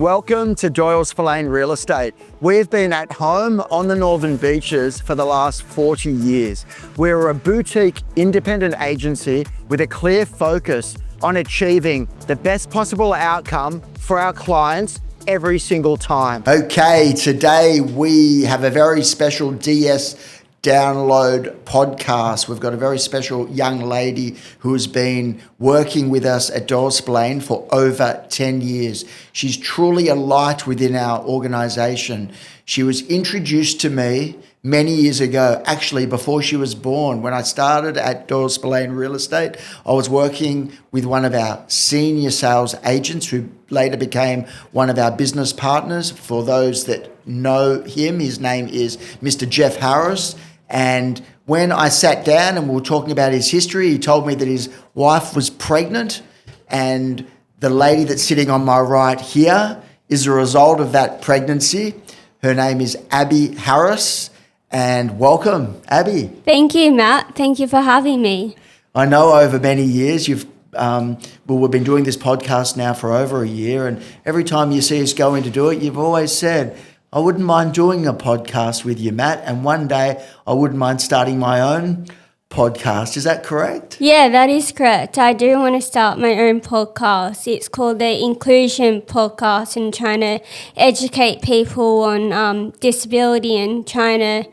Welcome to Doyle Spillane Real Estate. We've been at home on the Northern Beaches for the last 40 years. We're a boutique independent agency with a clear focus on achieving the best possible outcome for our clients every single time. Okay, today we have a very special DS Download podcast. We've got a very special young lady who has been working with us at Doyle Spillane for over 10 years. She's truly a light within our organisation. She was introduced to me many years ago, actually before she was born. When I started at Doyle Spillane Real Estate, I was working with one of our senior sales agents who later became one of our business partners. For those that know him, his name is Mr. Jeff Harris. And when I sat down and we were talking about his history, he told me that his wife was pregnant, and the lady that's sitting on my right here is a result of that pregnancy. Her name is Abby Harris, and welcome, Abby. Thank you, Matt. Thank you for having me. I know over many years we've been doing this podcast now for over a year, and every time you see us going to do it, you've always said, I wouldn't mind doing a podcast with you, Matt, and one day I wouldn't mind starting my own podcast. Is that correct? Yeah, that is correct. I do want to start my own podcast. It's called the Inclusion Podcast, and trying to educate people on disability and trying to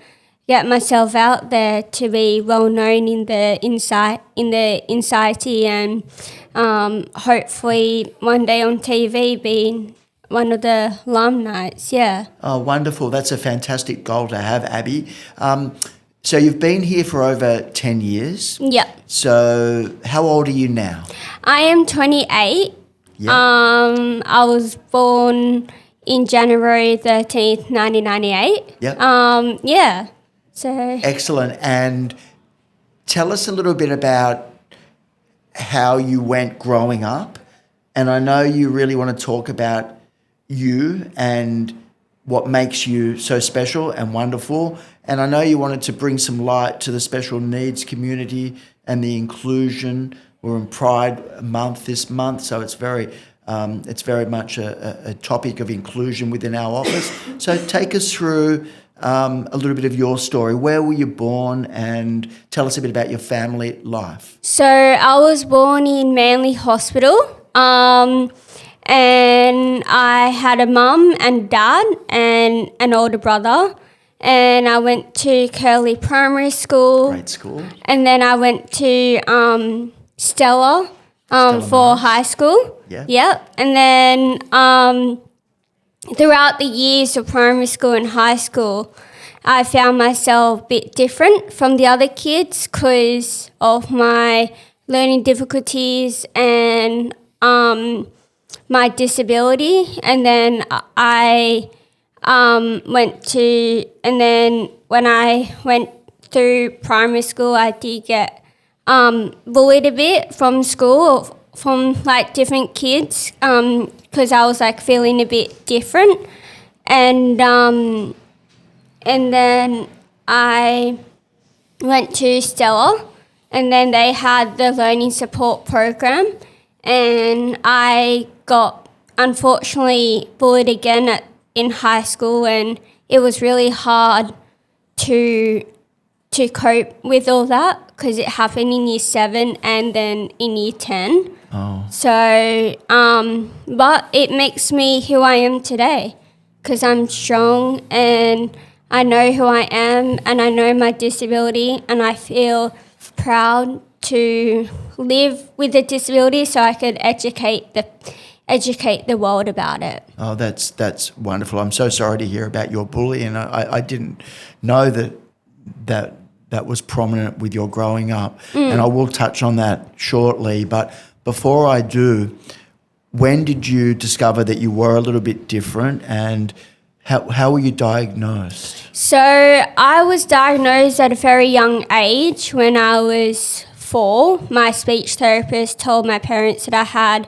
get myself out there to be well known in the society, and hopefully one day on TV being one of the alumni, yeah. Oh, wonderful. That's a fantastic goal to have, Abby. So you've been here for over 10 years. Yeah. So how old are you now? I am 28. Yeah. I was born in January 13th, 1998. Yeah. Yeah. So. Excellent. And tell us a little bit about how you went growing up. And I know you really want to talk about you and what makes you so special and wonderful. And I know you wanted to bring some light to the special needs community and the inclusion. We're in Pride Month this month, so it's very much a topic of inclusion within our office. So take us through a little bit of your story. Where were you born, and tell us a bit about your family life. So I was born in Manly Hospital. And I had a mum and dad and an older brother, and I went to Curley Primary School. Great school. And then I went to Stella for high school. Yeah. Yep. And then throughout the years of primary school and high school, I found myself a bit different from the other kids because of my learning difficulties and my disability. And then when I went through primary school, I did get bullied a bit from school, from like different kids, because I was like feeling a bit different. And then I went to Stella, and then they had the learning support program. And I got, unfortunately, bullied again in high school, and it was really hard to cope with all that because it happened in year 7 and then in year 10. Oh. So, but it makes me who I am today because I'm strong and I know who I am and I know my disability, and I feel proud to live with a disability so I could educate the world about it. Oh, that's wonderful. I'm so sorry to hear about your bully, and I didn't know that was prominent with your growing up. And I will touch on that shortly. But before I do, when did you discover that you were a little bit different, and how were you diagnosed? So I was diagnosed at a very young age. When I was 4, my speech therapist told my parents that I had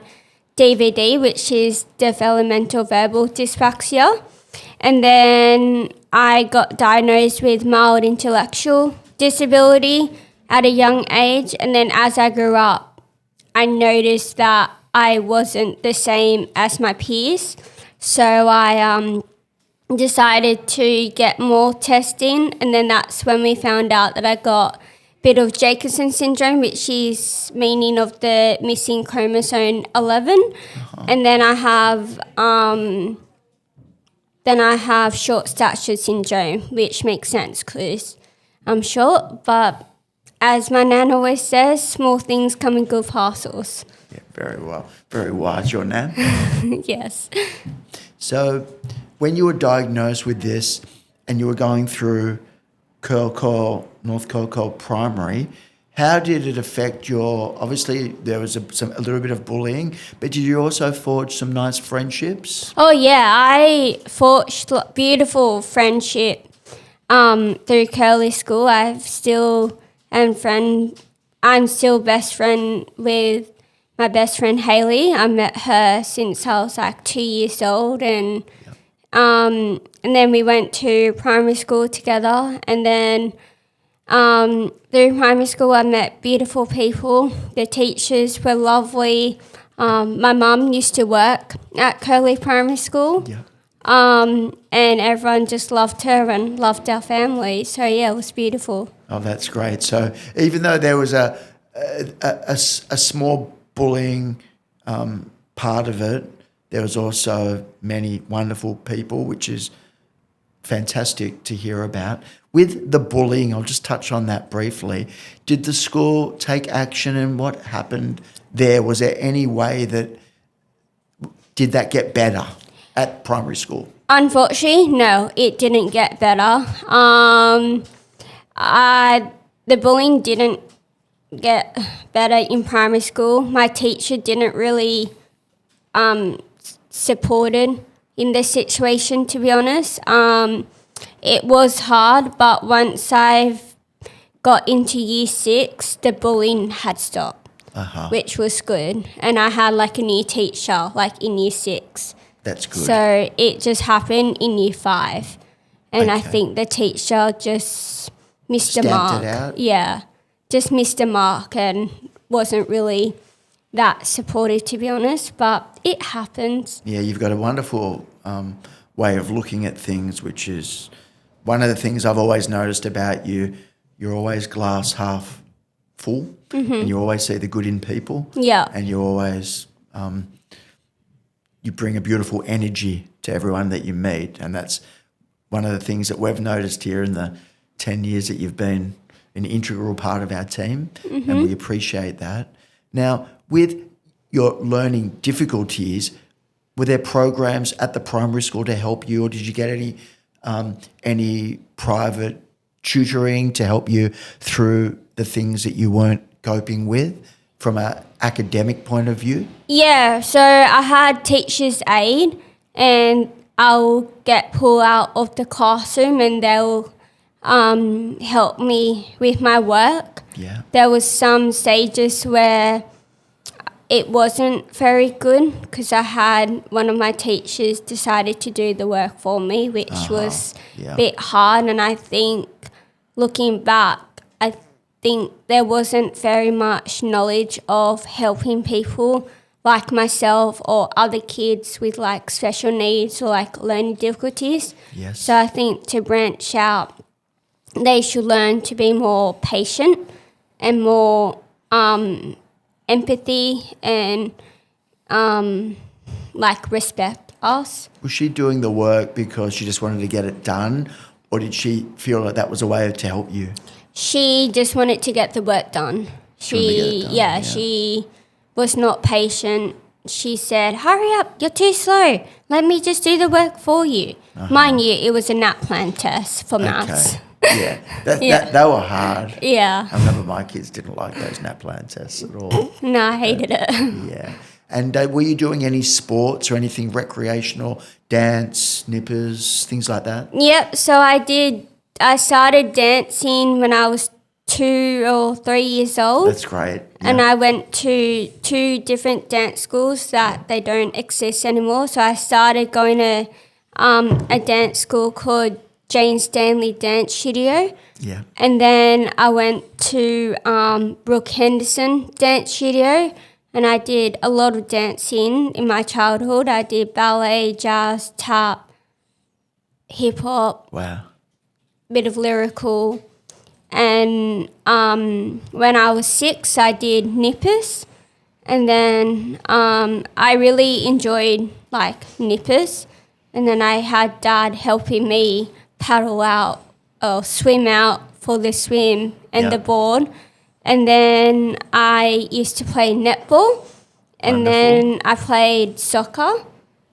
DVD, which is developmental verbal dyspraxia. And then I got diagnosed with mild intellectual disability at a young age. And then as I grew up, I noticed that I wasn't the same as my peers. So I decided to get more testing, and then that's when we found out that I got a bit of Jacobson syndrome, which is meaning of the missing chromosome 11. And then I have short stature syndrome, which makes sense because I'm short, but as my nan always says, small things come in good parcels. Yeah, very well. Very wise, your nan. Yes. So when you were diagnosed with this and you were going through North Curl Primary, how did it affect your, obviously there was a little bit of bullying, but did you also forge some nice friendships? Oh yeah, I forged beautiful friendship through Curly School. I'm still best friend with my best friend Hayley. I met her since I was like 2 years old, and then we went to primary school together, and then through primary school I met beautiful people. The teachers were lovely. My mum used to work at Curly Primary School. Yeah. And everyone just loved her and loved our family. So yeah, it was beautiful. Oh, that's great. So even though there was a small bullying part of it, there was also many wonderful people, which is fantastic to hear about. With the bullying, I'll just touch on that briefly. Did the school take action, and what happened there? Was there any way did that get better at primary school? Unfortunately, no, it didn't get better. The bullying didn't get better in primary school. My teacher didn't really supported in this situation, to be honest. It was hard, but once I got into year 6, the bullying had stopped, which was good. And I had like a new teacher, like in year 6. That's good. So it just happened in year 5. And I Okay. think the teacher just missed a Stamped mark. it out? Yeah, just missed a mark and wasn't really that supportive, to be honest. But it happens. Yeah, you've got a wonderful way of looking at things, which is one of the things I've always noticed about you. You're always glass half full, and you always see the good in people. Yeah. And you always you bring a beautiful energy to everyone that you meet, and that's one of the things that we've noticed here in the 10 years that you've been an integral part of our team, and we appreciate that. Now, with your learning difficulties, were there programs at the primary school to help you, or did you get any private tutoring to help you through the things that you weren't coping with from an academic point of view? Yeah, so I had teacher's aid, and I'll get pulled out of the classroom and they'll help me with my work. Yeah. There was some stages where it wasn't very good because I had one of my teachers decided to do the work for me, which was Yeah. a bit hard. And I think looking back, I think there wasn't very much knowledge of helping people like myself or other kids with like special needs or like learning difficulties. Yes. So I think to branch out, they should learn to be more patient and more empathy and like respect us. Was she doing the work because she just wanted to get it done, or did she feel like that was a way to help you? She just wanted to get the work done. She wanted to get it done, yeah. She was not patient. She said, "Hurry up, you're too slow. Let me just do the work for you." Mind you, it was a NAP plan test for maths. Okay. Yeah. They were hard. Yeah. I remember my kids didn't like those NAPLAN tests at all. No, I hated it. Yeah. And were you doing any sports or anything recreational, dance, nippers, things like that? Yep, so I did. I started dancing when I was 2 or 3 years old. That's great. Yeah. And I went to 2 different dance schools that they don't exist anymore. So I started going to a dance school called Jane Stanley Dance Studio. Yeah. And then I went to Brooke Henderson Dance Studio. and I did a lot of dancing in my childhood. I did ballet, jazz, tap, hip hop, Wow. bit of lyrical. And when I was 6, I did nippers. And then I really enjoyed nippers. And then I had Dad helping me paddle out or swim out for the swim and the board. And then I used to play netball. And then I played soccer.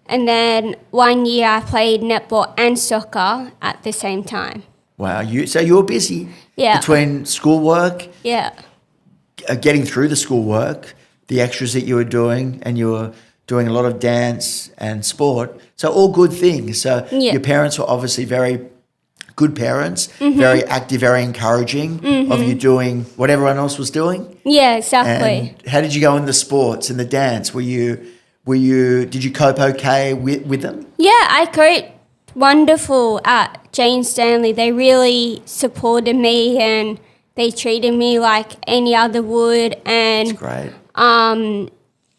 And then one year I played netball and soccer at the same time. Wow. So you were busy between schoolwork, getting through the schoolwork, the extras that you were doing, and you were doing a lot of dance and sport. So all good things. So your parents were obviously very good parents, very active, very encouraging of you doing what everyone else was doing. Yeah, exactly. And how did you go in the sports and the dance? Did you cope okay with them? Yeah, I coped wonderful at Jane Stanley. They really supported me and they treated me like any other would. And That's great.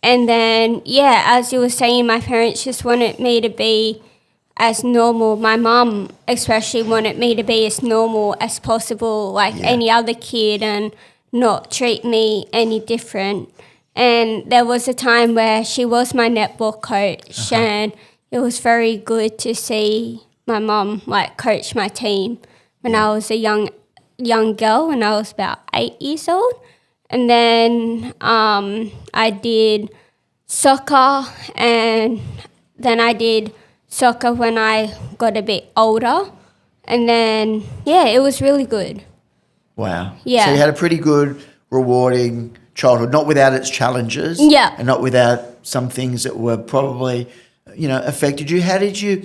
And then, as you were saying, my parents just wanted me to be as normal. My mum especially wanted me to be as normal as possible, any other kid, and not treat me any different. And there was a time where she was my netball coach, and it was very good to see my mum coach my team when I was a young girl, when I was about 8 years old. And then I did soccer, and then I did soccer when I got a bit older. And then, it was really good. Wow. Yeah. So you had a pretty good, rewarding childhood, not without its challenges. Yeah. And not without some things that were probably, affected you. How did you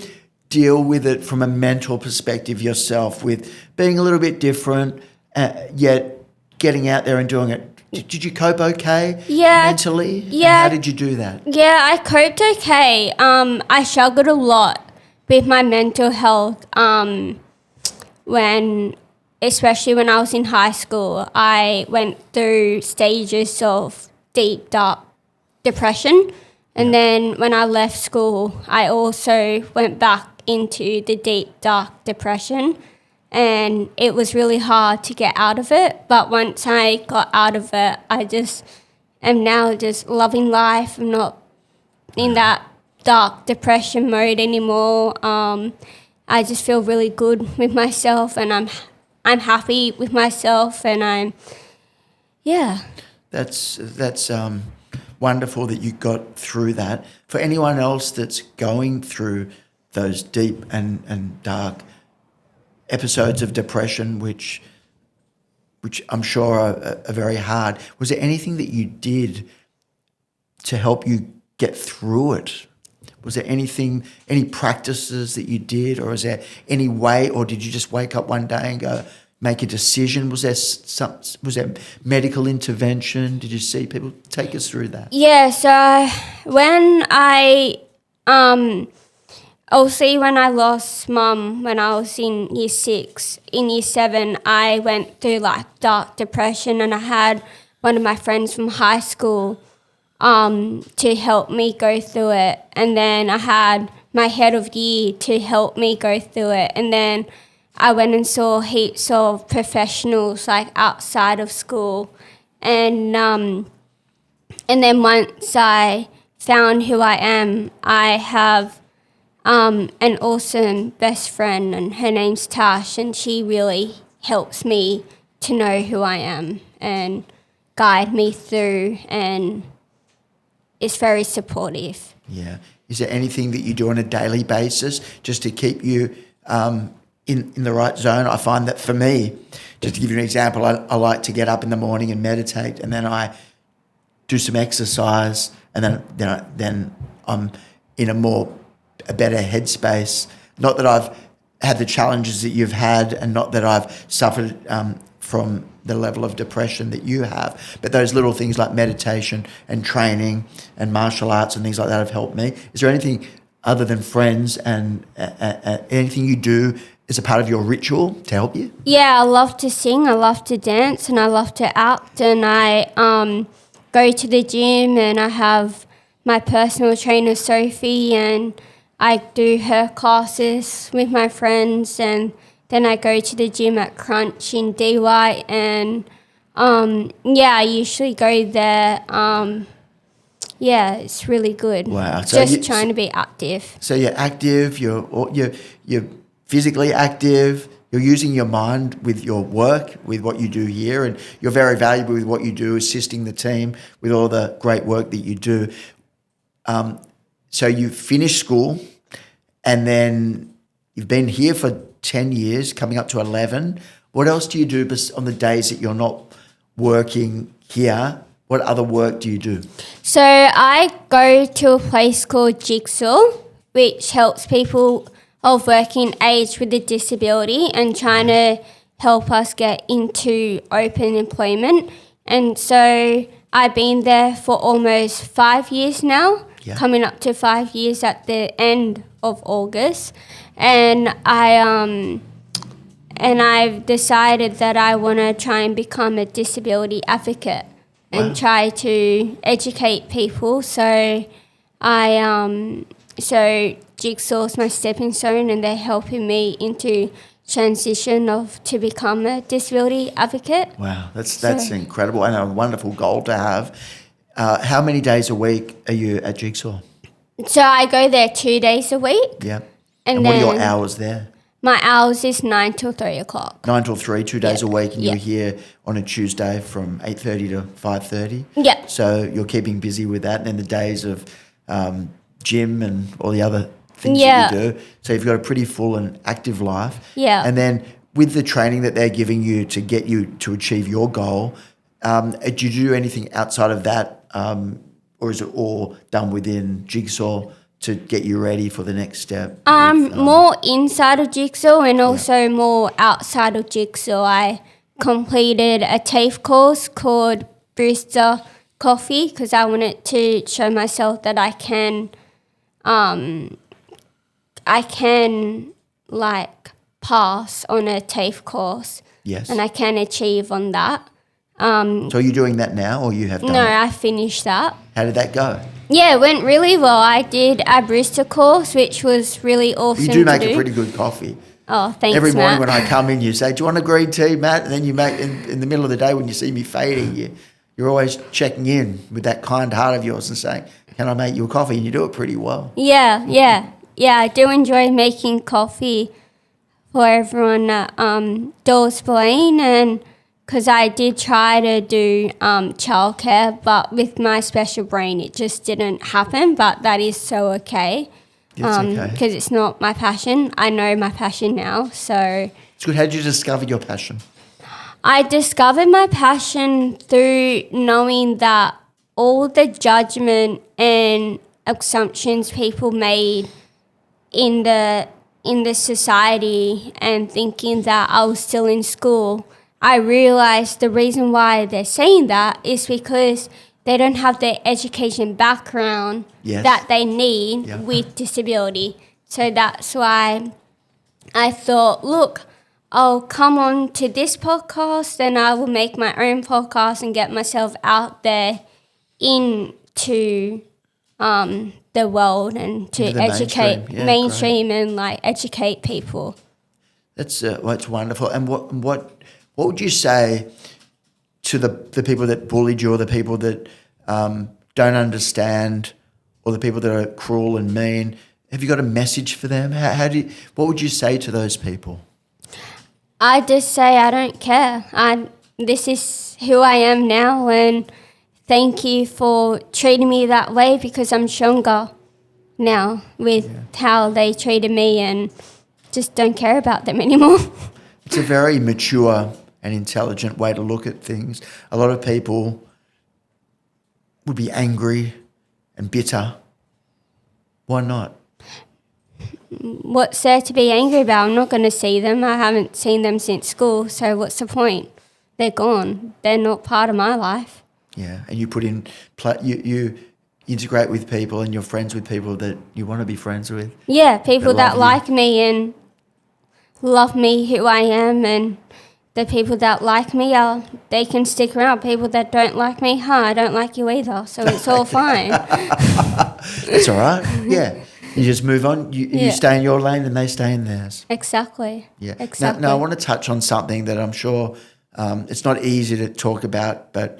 deal with it from a mental perspective yourself, with being a little bit different, yet getting out there and doing it? Did you cope okay mentally? Yeah. And how did you do that? Yeah, I coped okay. I struggled a lot with my mental health especially when I was in high school. I went through stages of deep, dark depression. And then when I left school, I also went back into the deep, dark depression. And it was really hard to get out of it. But once I got out of it, I just am now just loving life. I'm not in that dark depression mode anymore. I just feel really good with myself, and I'm happy with myself, and That's wonderful that you got through that. For anyone else that's going through those deep and dark episodes of depression, which I'm sure are very hard, was there anything that you did to help you get through it? Was there any practices that you did, or is there any way, or did you just wake up one day and go make a decision? Was there medical intervention? Did you see people? Take us through that. Yeah, so when obviously when I lost Mum when I was in year 6, in year 7, I went through dark depression, and I had one of my friends from high school to help me go through it. And then I had my head of year to help me go through it. And then I went and saw heaps of professionals outside of school. And then once I found who I am, I have an awesome best friend, and her name's Tash, and she really helps me to know who I am and guide me through, and is very supportive. Yeah. Is there anything that you do on a daily basis just to keep you in the right zone? I find that for me, just to give you an example, I like to get up in the morning and meditate, and then I do some exercise, and then I'm in a better headspace. Not that I've had the challenges that you've had, and not that I've suffered from the level of depression that you have, but those little things like meditation and training and martial arts and things like that have helped me. Is there anything other than friends and anything you do as a part of your ritual to help you? Yeah, I love to sing, I love to dance, and I love to act, and I go to the gym, and I have my personal trainer Sophie, and I do her classes with my friends, and then I go to the gym at Crunch in DY, and I usually go there. It's really good. Wow. So just trying to be active. So you're active, you're physically active, you're using your mind with your work, with what you do here, and you're very valuable with what you do, assisting the team with all the great work that you do. So you finished school, and then you've been here for 10 years, coming up to 11. What else do you do on the days that you're not working here? What other work do you do? So I go to a place called Jigsaw, which helps people of working age with a disability and trying to help us get into open employment. And so I've been there for almost 5 years now, coming up to 5 years at the end of August. And I've decided that I want to try and become a disability advocate and try to educate people. So Jigsaw's my stepping stone, and they're helping me into transition to become a disability advocate. Wow, that's incredible and a wonderful goal to have. How many days a week are you at Jigsaw? So I go there 2 days a week. Yeah. And what then are your hours there? My hours is 9 till 3 o'clock. 9 till 3, 2 days a week, and you're here on a Tuesday from 8:30 to 5:30. Yeah. So you're keeping busy with that, and then the days of gym and all the other things that you do. So you've got a pretty full and active life. Yeah. And then with the training that they're giving you to get you to achieve your goal, do you do anything outside of that, or is it all done within Jigsaw to get you ready for the next step? More inside of Jigsaw and also more outside of Jigsaw. I completed a TAFE course called Barista Coffee because I wanted to show myself that I can pass on a TAFE course. Yes. And I can achieve on that. So are you doing that now, or you have done No, it? I finished that. How did that go? Yeah, it went really well. I did a barista course, which was really awesome You do make a pretty good coffee. Oh, thanks, Every morning Matt. when I come in, you say, "Do you want a green tea, Matt?" And then you make in the middle of the day when you see me fading, you're always checking in with that kind heart of yours and saying, "Can I make you a coffee?" And you do it pretty well. Yeah. I do enjoy making coffee for everyone at Doyle Spillane, and because I did try to do childcare, but with my special brain, it just didn't happen. But that is so okay. It's okay. Because it's not my passion. I know my passion now, so... It's good. How did you discover your passion? I discovered my passion through knowing that all the judgment and assumptions people made in the society and thinking that I was still in school, I realized the reason why they're saying that is because they don't have the education background that they need with disability. So that's why I thought, look, I'll come on to this podcast and I will make my own podcast and get myself out there into the world and to educate mainstream and educate people. That's it's wonderful. And what would you say to the people that bullied you, or the people that don't understand, or the people that are cruel and mean? Have you got a message for them? What would you say to those people? I just say I don't care. This is who I am now, and thank you for treating me that way because I'm stronger now with how they treated me, and just don't care about them anymore. It's a very mature and intelligent way to look at things. A lot of people would be angry and bitter. Why not? What's there to be angry about? I'm not going to see them. I haven't seen them since school, so what's the point? They're gone. They're not part of my life. Yeah, and you put in, you integrate with people and you're friends with people that you want to be friends with. Yeah, people that love like me and love me who I am, and the people that like me, they can stick around. People that don't like me, I don't like you either. So it's all fine. It's all right. Yeah. You just move on. You stay in your lane and they stay in theirs. Exactly. Yeah. Exactly. Now I want to touch on something that I'm sure it's not easy to talk about, but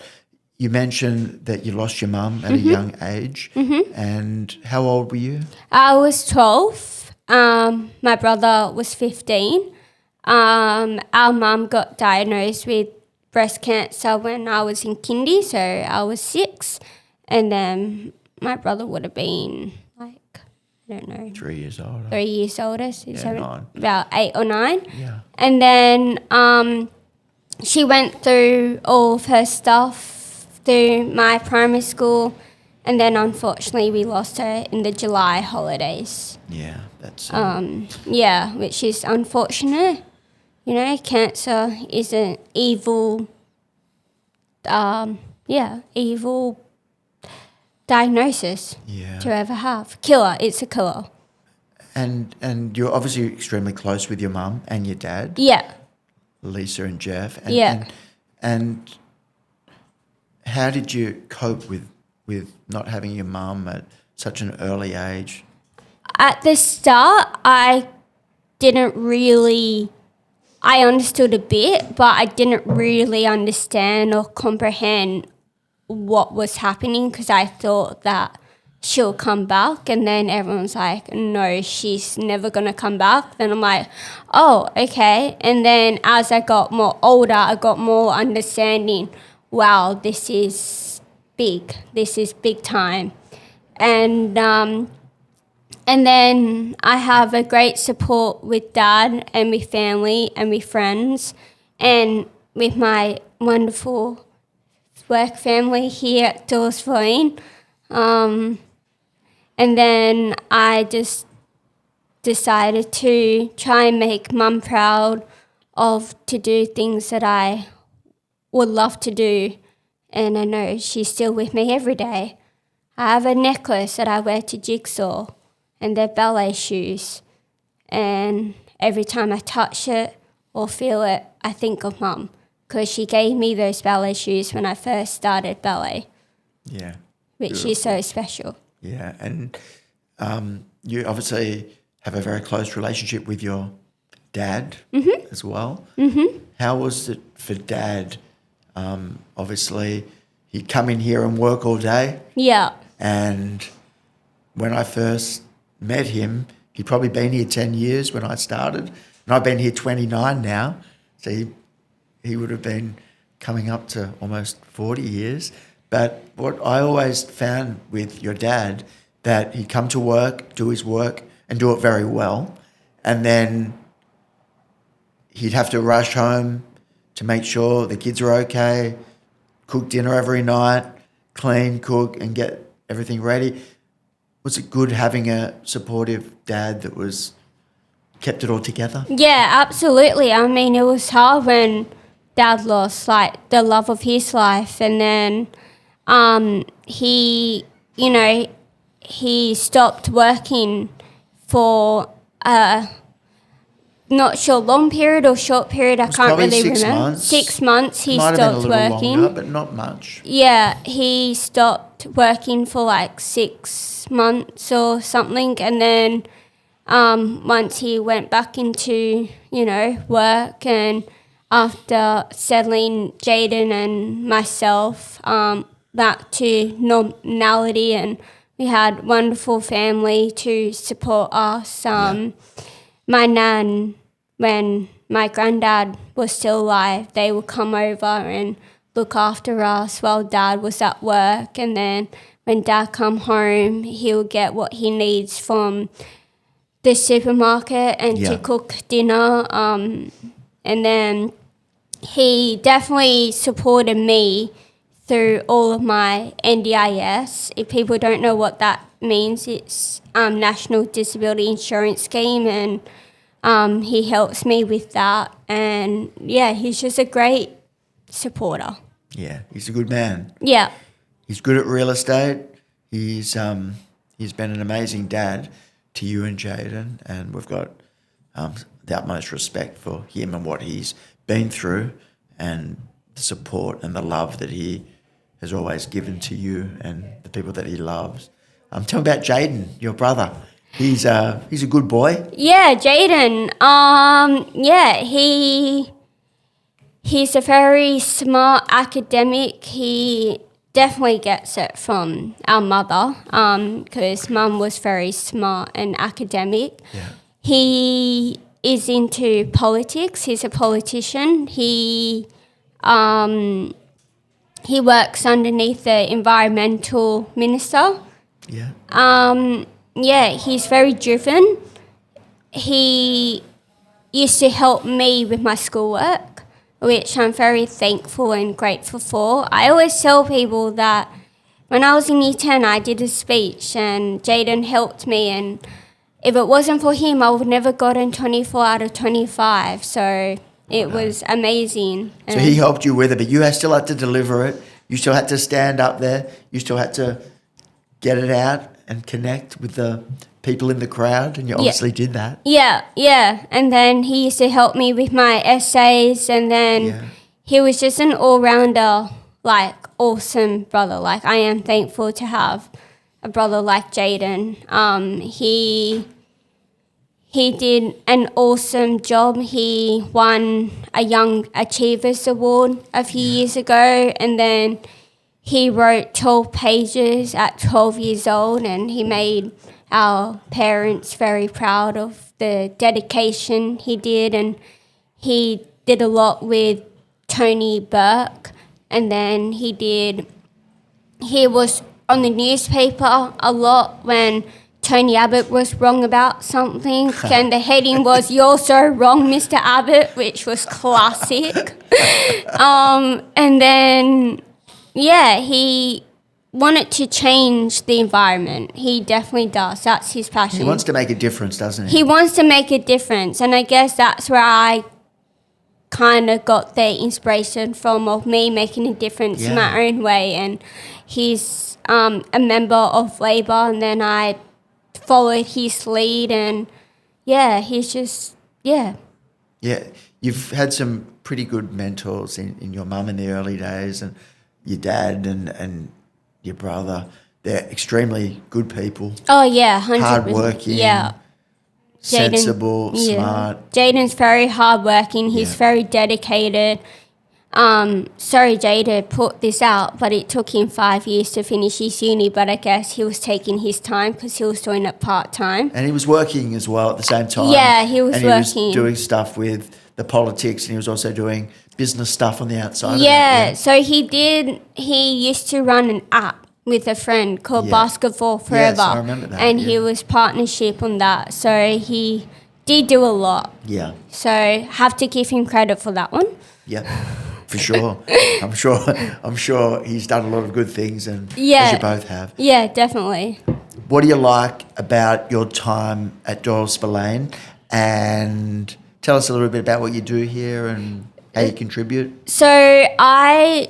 you mentioned that you lost your mum at a young age. And how old were you? I was 12. My brother was 15. Our mum got diagnosed with breast cancer when I was in kindy, so I was 6. And then my brother would have been like, I don't know. 3 years older. 3 years older. So 9. about 8 or 9. Yeah. And then she went through all of her stuff through my primary school, and then unfortunately we lost her in the July holidays. Yeah, that's... which is unfortunate. You know, cancer is an evil, evil diagnosis to ever have. Killer, it's a killer. And you're obviously extremely close with your mum and your dad. Yeah. Lisa and Jeff. And how did you cope with not having your mum at such an early age? At the start, I understood a bit, but I didn't really understand or comprehend what was happening because I thought that she'll come back, and then everyone's like, no, she's never going to come back. Then I'm like, oh, okay. And then as I got more older, I got more understanding. Wow, this is big. This is big time. And then I have a great support with Dad and with family and with friends and with my wonderful work family here at Doyle Spillane. And then I just decided to try and make Mum proud to do things that I would love to do. And I know she's still with me every day. I have a necklace that I wear to Jigsaw, and they're ballet shoes. And every time I touch it or feel it, I think of Mum, because she gave me those ballet shoes when I first started ballet. Yeah. Which is so special. Yeah, and you obviously have a very close relationship with your dad as well. How was it for Dad? Obviously, he'd come in here and work all day. Yeah. And when I first met him, he'd probably been here 10 years when I started. And I've been here 29 now. So he would have been coming up to almost 40 years. But what I always found with your dad, that he'd come to work, do his work, and do it very well. And then he'd have to rush home to make sure the kids are okay, cook dinner every night, clean, cook, and get everything ready. Was it good having a supportive dad that kept it all together? Yeah, absolutely. I mean, it was hard when Dad lost, like, the love of his life. And then he stopped working for not sure long period or short period. I can't really remember. 6 months he Might stopped have been a little working. longer, but not much. Yeah, he stopped working for like 6 months or something, and then once he went back into work, and after settling Jaden and myself back to normality, and we had wonderful family to support us. My nan, when my granddad was still alive, they would come over and look after us while Dad was at work. And then when Dad come home, he'll get what he needs from the supermarket and to cook dinner. And then he definitely supported me through all of my NDIS. If people don't know what that means, it's National Disability Insurance Scheme, and he helps me with that. And yeah, he's just a great supporter. Yeah, he's a good man. Yeah. He's good at real estate. He's been an amazing dad to you and Jaden, and we've got the utmost respect for him and what he's been through, and the support and the love that he has always given to you and the people that he loves. Tell me about Jaden, your brother. He's a good boy. Yeah, Jaden. He's a very smart academic. He definitely gets it from our mother, because Mum was very smart and academic. Yeah. He is into politics. He's a politician. He works underneath the environmental minister. Yeah. He's very driven. He used to help me with my schoolwork, which I'm very thankful and grateful for. I always tell people that when I was in Year 10, I did a speech and Jaden helped me, and if it wasn't for him, I would never gotten 24 out of 25. So it was amazing. So he helped you with it, but you still had to deliver it. You still had to stand up there. You still had to get it out and connect with the people in the crowd, and you obviously did that. Yeah. And then he used to help me with my essays, and then he was just an all-rounder, like, awesome brother. Like, I am thankful to have a brother like Jaden. He did an awesome job. He won a Young Achievers Award a few years ago, and then he wrote 12 pages at 12 years old, and he made our parents very proud of the dedication he did. And he did a lot with Tony Burke, and then he was on the newspaper a lot when Tony Abbott was wrong about something, and the heading was "You're so wrong, Mr. Abbott," which was classic. And then he wanted to change the environment. He definitely does. That's his passion. He wants to make a difference, doesn't he? He wants to make a difference, and I guess that's where I kind of got the inspiration from, of me making a difference in my own way. And he's a member of Labour, and then I followed his lead, and he's just Yeah, you've had some pretty good mentors in your mum in the early days, and your dad and your brother. They're extremely good people. Oh yeah, 100%. Hardworking. Yeah. Sensible, smart. Jaden's very hardworking. He's very dedicated. Sorry, Jay, to put this out, but it took him 5 years to finish his uni, but I guess he was taking his time because he was doing it part-time. And he was working as well at the same time. Yeah, he was working. And he was doing stuff with the politics, and he was also doing business stuff on the outside of that. Yeah, so he used to run an app with a friend called Basketball Forever. Yes, I remember that. And he was partnership on that, so he did do a lot. Yeah. So have to give him credit for that one. Yeah. For sure. I'm sure he's done a lot of good things, and as you both have. Yeah, definitely. What do you like about your time at Doyle Spillane? And tell us a little bit about what you do here and how you contribute. So I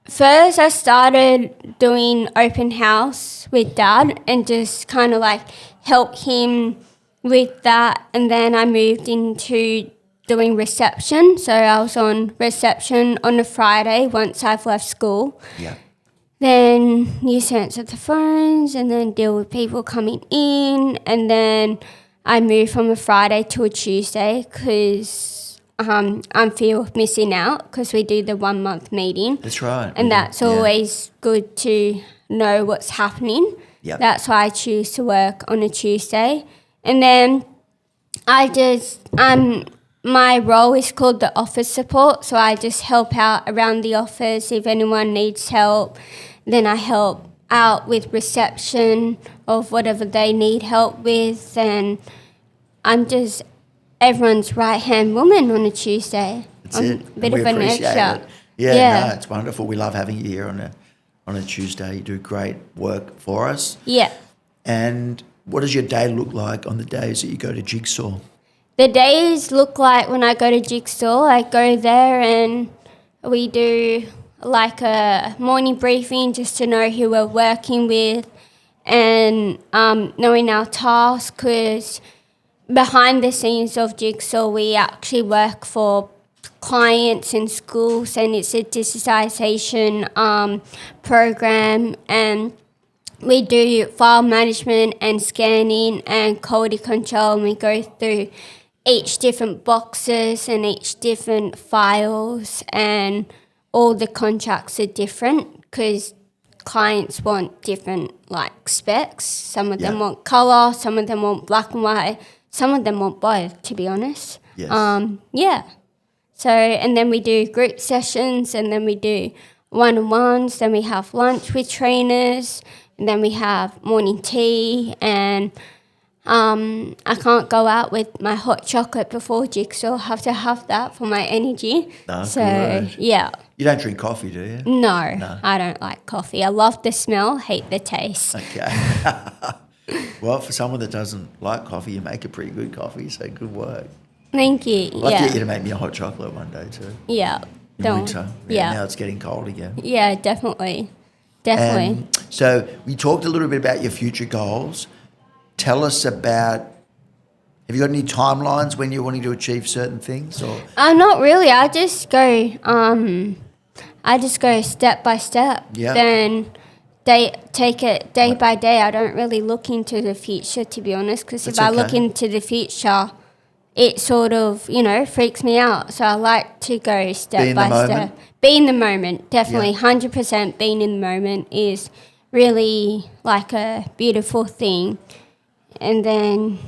started doing open house with Dad and just kind of like help him with that, and then I moved into doing reception. So I was on reception on a Friday once I've left school. Yeah. Then you answer the phones and then deal with people coming in, and then I moved from a Friday to a Tuesday because I feel missing out because we do the 1 month meeting. That's right. And that's always good to know what's happening. Yep. That's why I choose to work on a Tuesday. And then my role is called the office support, so I just help out around the office if anyone needs help. Then I help out with reception of whatever they need help with, and I'm just everyone's right-hand woman on a Tuesday. That's it. A bit of an extra. Yeah, no, it's wonderful. We love having you here on a Tuesday. You do great work for us. Yeah. And what does your day look like on the days that you go to Jigsaw? The days look like when I go to Jigsaw, I go there and we do like a morning briefing just to know who we're working with and knowing our tasks, because behind the scenes of Jigsaw, we actually work for clients in schools, and it's a digitization program, and we do file management and scanning and quality control, and we go through each different boxes and each different files, and all the contracts are different because clients want different like specs. Some of them want colour, some of them want black and white, some of them want both, to be honest. Yes. So, and then we do group sessions, and then we do one-on-ones, then we have lunch with trainers, and then we have morning tea, and I can't go out with my hot chocolate before Jigsaw. I have to have that for my energy. No, so, good. yeah. You don't drink coffee, do you? No, I don't like coffee. I love the smell, hate the taste. Okay. Well, for someone that doesn't like coffee, you make a pretty good coffee, so good work. Thank you. I'd like to get you to make me a hot chocolate one day too. Yeah. In winter. Now it's getting cold again. Yeah, definitely. So we talked a little bit about your future goals. Tell us about, have you got any timelines when you're wanting to achieve certain things? Or Not really. I just go step by step. Yeah. Then take it day by day. I don't really look into the future, to be honest, because if I look okay. into the future, it sort of, freaks me out. So I like to go step by step. Be in the moment, definitely. 100% being in the moment is really like a beautiful thing. And then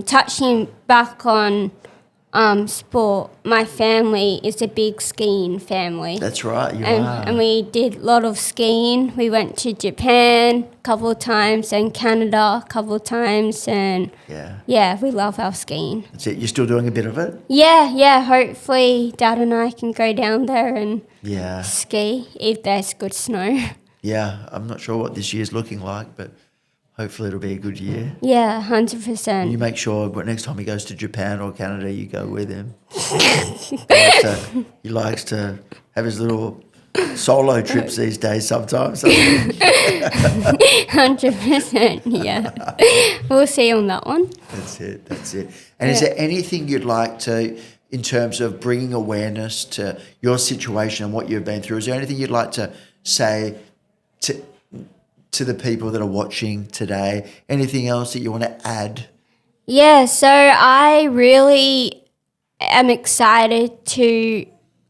touching back on sport, my family is a big skiing family. That's right, you are. And we did a lot of skiing. We went to Japan a couple of times and Canada a couple of times, and we love our skiing. That's it. You're still doing a bit of it? Yeah. Hopefully Dad and I can go down there and ski if there's good snow. Yeah, I'm not sure what this year's looking like, but hopefully it'll be a good year. Yeah, 100%. You make sure next time he goes to Japan or Canada, you go with him. He likes to have his little solo trips these days sometimes. 100%, yeah. We'll see on that one. That's it. And is there anything you'd like to, in terms of bringing awareness to your situation and what you've been through, is there anything you'd like to say to the people that are watching today? Anything else that you want to add? Yeah, so I really am excited to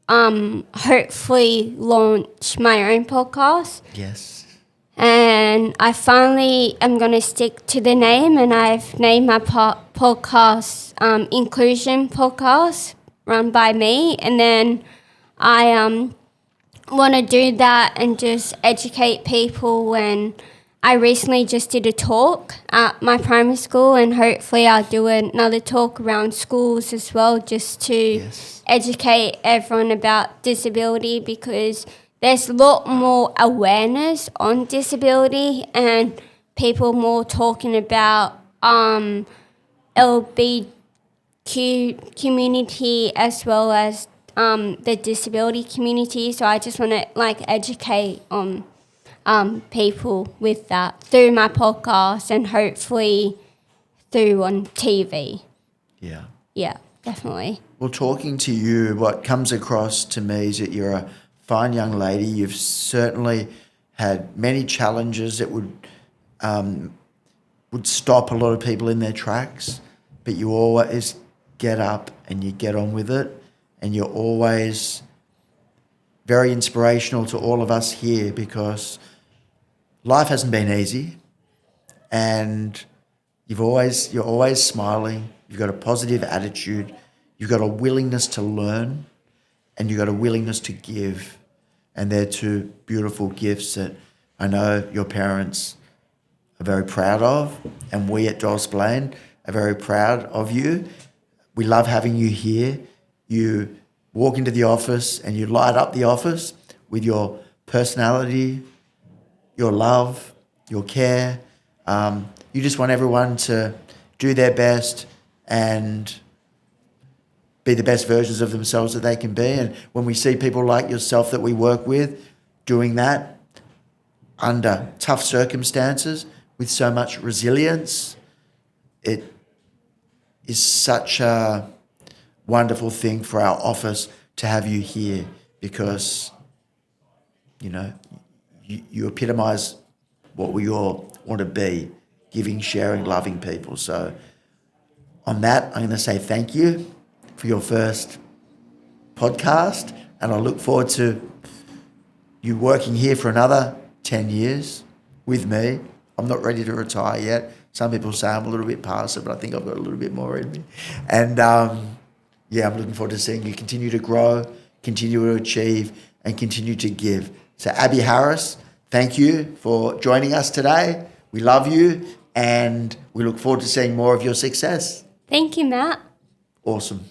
hopefully launch my own podcast. Yes. And I finally am going to stick to the name, and I've named my podcast Inclusion Podcast, run by me. And then I want to do that and just educate people. And I recently just did a talk at my primary school, and hopefully I'll do another talk around schools as well, just to educate everyone about disability, because there's a lot more awareness on disability and people more talking about LGBTQ community as well as the disability community. So I just want to educate people with that through my podcast and hopefully through on TV. Yeah, definitely. Well, talking to you, what comes across to me is that you're a fine young lady. You've certainly had many challenges that would stop a lot of people in their tracks, but you always get up and you get on with it, and you're always very inspirational to all of us here, because life hasn't been easy, and you're always smiling. You've got a positive attitude. You've got a willingness to learn, and you've got a willingness to give. And they're two beautiful gifts that I know your parents are very proud of, and we at Doyle Spillane are very proud of you. We love having you here. You walk into the office and you light up the office with your personality, your love, your care. You just want everyone to do their best and be the best versions of themselves that they can be. And when we see people like yourself that we work with doing that under tough circumstances with so much resilience, it is such a wonderful thing for our office to have you here because, you know, you epitomise what we all want to be, giving, sharing, loving people. So on that, I'm going to say thank you for your first podcast, and I look forward to you working here for another 10 years with me. I'm not ready to retire yet. Some people say I'm a little bit past it, but I think I've got a little bit more in me. And yeah, I'm looking forward to seeing you continue to grow, continue to achieve, and continue to give. So Abby Harris, thank you for joining us today. We love you, and we look forward to seeing more of your success. Thank you, Matt. Awesome.